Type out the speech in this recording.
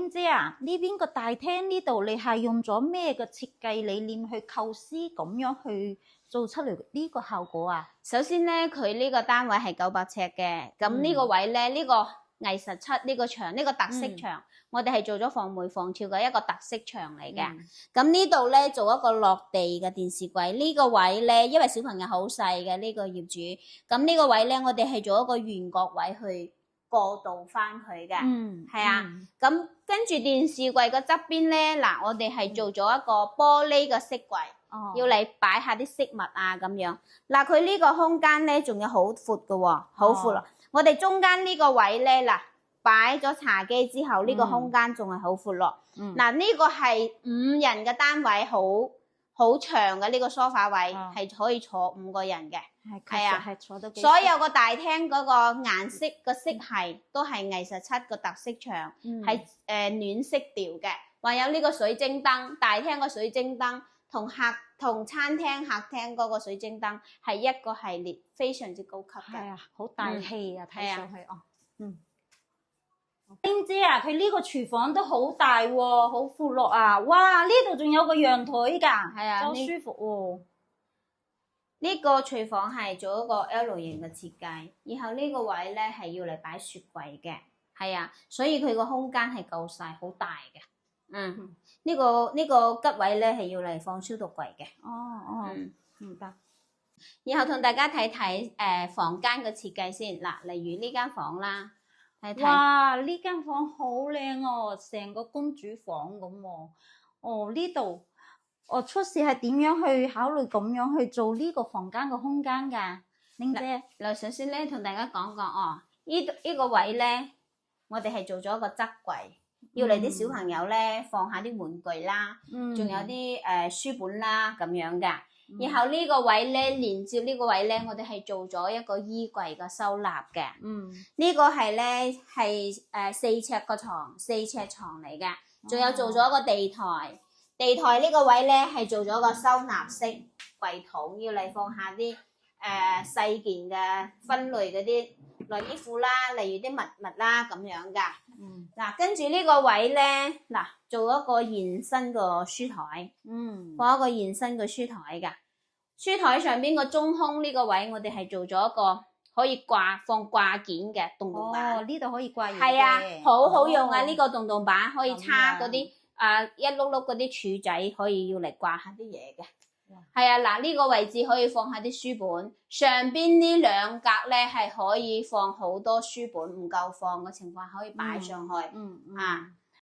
丁姐啊，呢邊個大廳呢度你係用咗咩嘅設計理念去構思咁樣去做出嚟呢個效果啊？首先咧，佢呢個單位係900尺嘅，咁呢個位咧，呢個藝術漆呢個牆，呢個特色牆，我哋係做咗防霉防跳嘅一個特色牆嚟嘅。咁呢度咧做一個落地嘅電視櫃，呢個位咧，因為小朋友好細嘅呢個業主，咁呢個位咧，我哋係做一個圓角位去過渡翻佢嘅，係啊。咁跟住電視櫃嘅側邊咧，嗱，我哋係做咗一個玻璃嘅飾櫃。要你擺下啲飾物啊咁樣，嗱佢呢個空間咧仲有好闊嘅喎，好闊咯。我哋中間呢個位咧，嗱擺咗茶几之後，呢個空間仲係好闊咯。嗱呢個係5人嘅單位，好長嘅呢個梳化位，係可以坐5個人嘅，係啊，係坐得幾。所有個大廳嗰個顏色個色系都係藝術漆個特色牆，係暖色調嘅，還有呢個水晶燈，大廳個水晶燈。同餐廳客廳嗰個水晶燈係一個系列，非常之高級嘅。係啊，好大氣啊，睇上去哦。丁姐啊，佢呢個廚房都好大喎，好闊落啊！哇，呢度仲有個陽台㗎，係啊，好舒服喎。呢個廚房係做一個 L 型嘅設計，然後呢個位咧係要嚟擺雪櫃嘅，係啊，所以佢個空間係夠晒，好大嘅。呢個吉位咧係要嚟放消毒櫃嘅。明白。然後同大家睇睇房間嘅設計先。嗱，例如呢間房啦，睇。哇！呢間房好靚哦，成個公主房咁喎。哦，呢度初時係點樣去考慮咁樣去做呢個房間嘅空間㗎？玲姐，嗱，首先咧同大家講講呢個位咧，我哋係做咗一個側櫃。要嚟啲小朋友咧放下啲玩具啦，仲有啲書本啦咁樣噶。然後呢個位咧連接呢個位咧，我哋係做咗一個衣櫃嘅收納嘅。呢個係咧係4尺個床，4尺床嚟嘅。仲有做咗一個地台，地台呢個位咧係做咗個收納式櫃桶，要嚟放下啲細件嘅分類嗰啲內衣褲啦，例如啲襪物啦咁樣噶。嗱，跟住呢個位咧，嗱，做一個延伸個書台，放一個延伸個書台噶。書台上邊個中空呢個位，我哋係做咗一個可以放掛件嘅洞洞板。呢度可以掛嘢嘅。係啊，好用啊！呢個洞洞板可以插嗰啲一碌碌嗰啲柱仔，可以要嚟掛下啲嘢嘅。係啊，嗱，呢個位置可以放下啲書本，上邊呢2格咧係可以放好多書本，唔夠放嘅情況可以擺上去。